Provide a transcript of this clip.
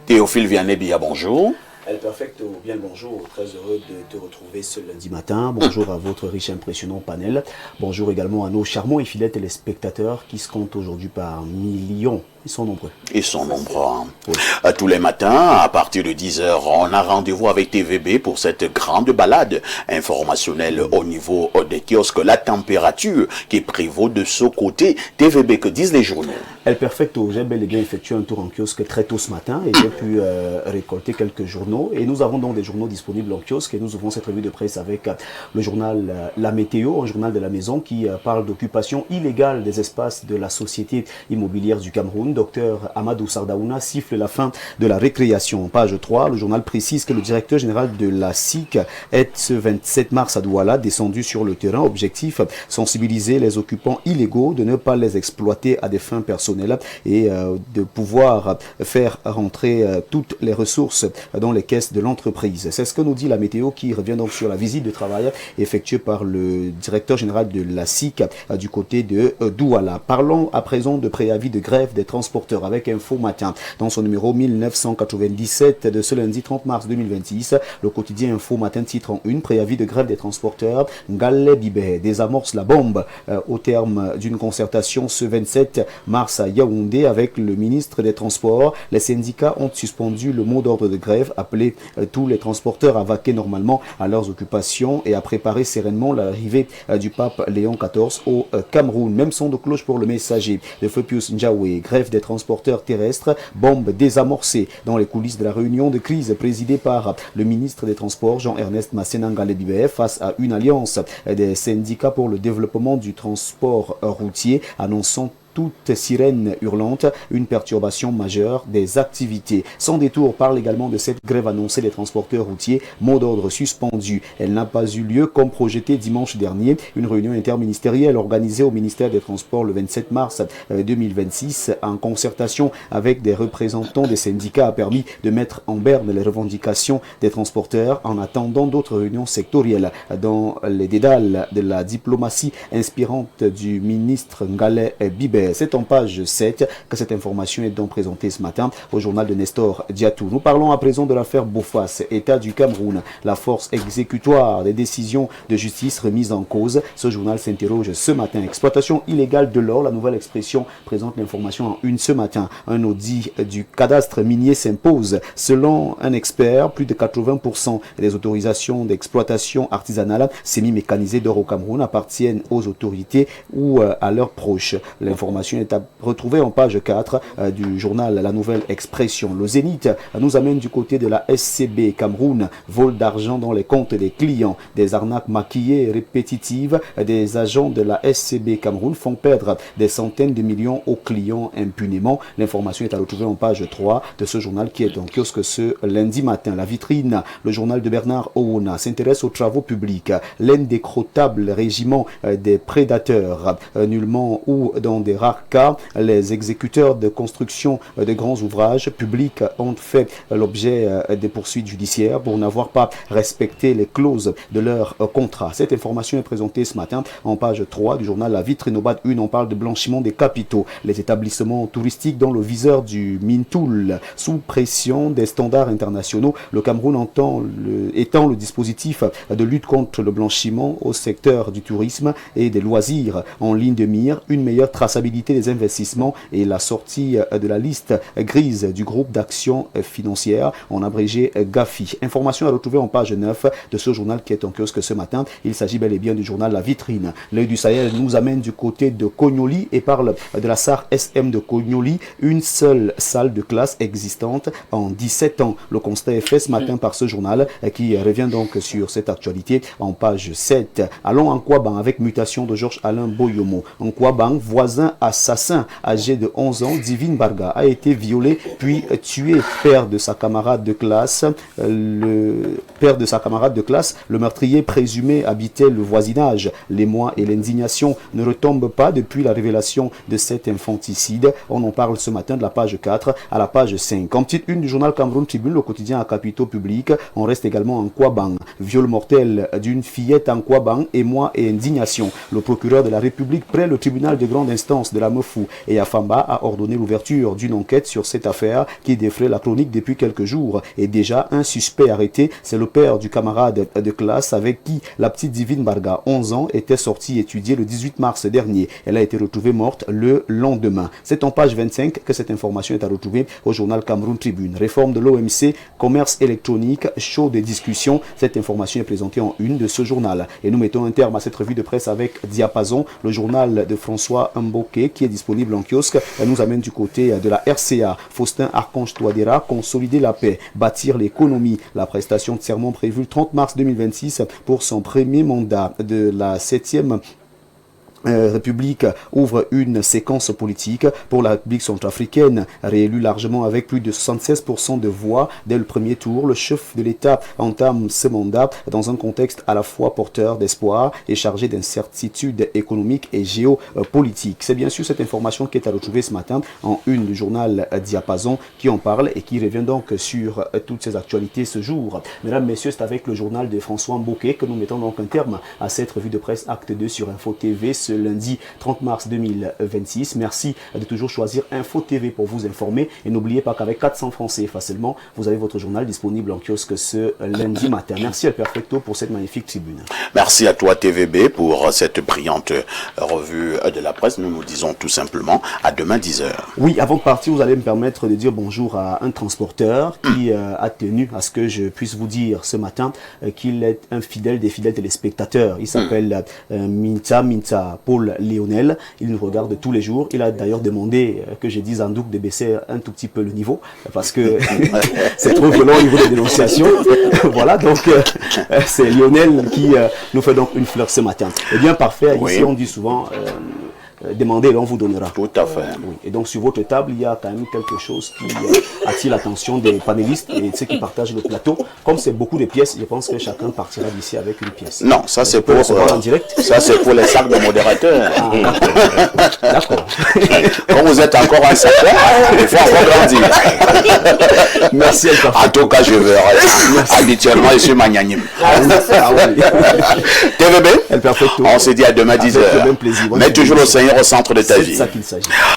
Théophile Vianney-Bia, bonjour. El Perfecto, bien le bonjour, très heureux de te retrouver ce lundi matin. Bonjour à votre riche et impressionnant panel. Bonjour également à nos charmants et fidèles téléspectateurs qui se comptent aujourd'hui par millions. Ils sont nombreux. Ils sont nombreux. Oui. Tous les matins, à partir de 10h, on a rendez-vous avec TVB pour cette grande balade informationnelle au niveau des kiosques. La température qui prévaut de ce côté. TVB, que disent les journaux? El Perfecto, j'ai bel et bien effectué un tour en kiosque très tôt ce matin et j'ai pu récolter quelques journaux. Et nous avons donc des journaux disponibles en kiosque et nous ouvrons cette revue de presse avec le journal La Météo, un journal de la maison qui parle d'occupation illégale des espaces de la Société immobilière du Cameroun. Docteur Amadou Sardaouna siffle la fin de la récréation. Page 3, le journal précise que le directeur général de la SIC est ce 27 mars à Douala descendu sur le terrain. Objectif, sensibiliser les occupants illégaux, de ne pas les exploiter à des fins personnelles et de pouvoir faire rentrer toutes les ressources dans les caisses de l'entreprise. C'est ce que nous dit la météo qui revient donc sur la visite de travail effectuée par le directeur général de la SIC du côté de Douala. Parlons à présent de préavis de grève des transporteurs avec Info Matin. Dans son numéro 1997 de ce lundi 30 mars 2026, le quotidien Info Matin titre en une: préavis de grève des transporteurs. Ngale Bibé désamorce la bombe au terme d'une concertation ce 27 mars à Yaoundé avec le ministre des Transports. Les syndicats ont suspendu le mot d'ordre de grève, appelé tous les transporteurs à vaquer normalement à leurs occupations et à préparer sereinement l'arrivée du pape Léon XIV au Cameroun. Même son de cloche pour le messager de Feu Pius Njaoué. Grève des transporteurs terrestres, bombe désamorcée dans les coulisses de la réunion de crise présidée par le ministre des Transports Jean-Ernest Masséna Ngale Bibé face à une alliance des syndicats pour le développement du transport routier annonçant toute sirène hurlante, une perturbation majeure des activités. Sans détour parle également de cette grève annoncée des transporteurs routiers, mot d'ordre suspendu. Elle n'a pas eu lieu comme projeté dimanche dernier. Une réunion interministérielle organisée au ministère des Transports le 27 mars 2026 en concertation avec des représentants des syndicats a permis de mettre en berne les revendications des transporteurs en attendant d'autres réunions sectorielles. Dans les dédales de la diplomatie inspirante du ministre Ngale Bibé. C'est en page 7 que cette information est donc présentée ce matin au journal de Nestor Diatou. Nous parlons à présent de l'affaire Bofas, État du Cameroun, la force exécutoire des décisions de justice remises en cause. Ce journal s'interroge ce matin. Exploitation illégale de l'or, la nouvelle expression présente l'information en une ce matin. Un audit du cadastre minier s'impose. Selon un expert, plus de 80% des autorisations d'exploitation artisanale semi-mécanisée d'or au Cameroun appartiennent aux autorités ou à leurs proches. L'information est à retrouver en page 4 du journal La Nouvelle Expression. Le Zénith nous amène du côté de la SCB Cameroun. Vol d'argent dans les comptes des clients. Des arnaques maquillées et répétitives des agents de la SCB Cameroun font perdre des centaines de millions aux clients impunément. L'information est à retrouver en page 3 de ce journal qui est en kiosque ce lundi matin. La vitrine, le journal de Bernard Ouna, s'intéresse aux travaux publics. L'indécrottable régiment des prédateurs. Nullement ou dans des rares cas, les exécuteurs de construction de grands ouvrages publics ont fait l'objet des poursuites judiciaires pour n'avoir pas respecté les clauses de leur contrat. Cette information est présentée ce matin en page 3 du journal La Vitrine. Au bas de une, on parle de blanchiment des capitaux. Les établissements touristiques dans le viseur du Mintoul, sous pression des standards internationaux. Le Cameroun étend le dispositif de lutte contre le blanchiment au secteur du tourisme et des loisirs en ligne de mire. Une meilleure traçabilité des investissements et la sortie de la liste grise du groupe d'action financière, en abrégé GAFI. Information à retrouver en page 9 de ce journal qui est en kiosque ce matin. Il s'agit bel et bien du journal La Vitrine. L'œil du Sahel nous amène du côté de Kognoli et parle de la SAR SM de Kognoli, une seule salle de classe existante en 17 ans. Le constat est fait ce matin par ce journal qui revient donc sur cette actualité en page 7. Allons en Kouaban avec mutation de Georges-Alain Boyomo. En Kouaban, voisin assassin âgé de 11 ans, Divine Barga, a été violé puis tué. Père de sa camarade de classe, le meurtrier présumé habitait le voisinage. L'émoi et l'indignation ne retombent pas depuis la révélation de cet infanticide. On en parle ce matin de la page 4 à la page 5. En petite une du journal Cameroun Tribune, le quotidien à capitaux publics, on reste également en Kouaban. Viol mortel d'une fillette en Kouaban, émoi et indignation. Le procureur de la République près le tribunal de grande instance présidence de la Mefou et Afamba a ordonné l'ouverture d'une enquête sur cette affaire qui défraie la chronique depuis quelques jours. Et déjà, un suspect arrêté, c'est le père du camarade de classe avec qui la petite Divine Barga, 11 ans, était sortie étudier le 18 mars dernier. Elle a été retrouvée morte le lendemain. C'est en page 25 que cette information est à retrouver au journal Cameroun Tribune. Réforme de l'OMC, commerce électronique, chaud de discussion. Cette information est présentée en une de ce journal. Et nous mettons un terme à cette revue de presse avec Diapason, le journal de François Mboké qui est disponible en kiosque. Elle nous amène du côté de la RCA. Faustin Archange Touadéra, consolider la paix, bâtir l'économie. La prestation de serment prévue le 30 mars 2026 pour son premier mandat de la 7e République ouvre une séquence politique pour la République centrafricaine. Réélu largement avec plus de 76% de voix dès le premier tour, le chef de l'État entame ce mandat dans un contexte à la fois porteur d'espoir et chargé d'incertitudes économiques et géopolitiques. C'est bien sûr cette information qui est à retrouver ce matin en une du journal Diapason qui en parle et qui revient donc sur toutes ces actualités ce jour. Mesdames, Messieurs, c'est avec le journal de François Mboké que nous mettons donc un terme à cette revue de presse Acte 2 sur Info TV ce lundi 30 mars 2026. Merci de toujours choisir Info TV pour vous informer et n'oubliez pas qu'avec 400 francs CFA seulement, vous avez votre journal disponible en kiosque ce lundi matin. Merci El Perfecto pour cette magnifique tribune. Merci à toi TVB pour cette brillante revue de la presse. Nous nous disons tout simplement à demain 10h. Oui, avant de partir, vous allez me permettre de dire bonjour à un transporteur qui a tenu à ce que je puisse vous dire ce matin qu'il est un fidèle des fidèles téléspectateurs. Il s'appelle Minta Paul Lionel. Il nous regarde tous les jours. Il a d'ailleurs demandé que je dise à Ndouk de baisser un tout petit peu le niveau parce que c'est trop violent au niveau des dénonciations. Voilà, donc c'est Lionel qui nous fait donc une fleur ce matin. Eh bien, parfait. Ici, on dit souvent demandez et l'on vous donnera. Tout à fait. Oui. Et donc sur votre table, il y a quand même quelque chose qui attire l'attention des panélistes et ceux qui partagent le plateau. Comme c'est beaucoup de pièces, je pense que chacun partira d'ici avec une pièce. Non, ça c'est pour en direct. Ça c'est pour les sacs de modérateurs. D'accord. Quand vous êtes encore un sac, il faut encore grandir. Merci. En tout cas, je verrai. Habituellement, je suis magnanim. TVB, on se dit à demain 10h. Mais toujours au Seigneur au centre de ta vie. C'est ça qu'il s'agit.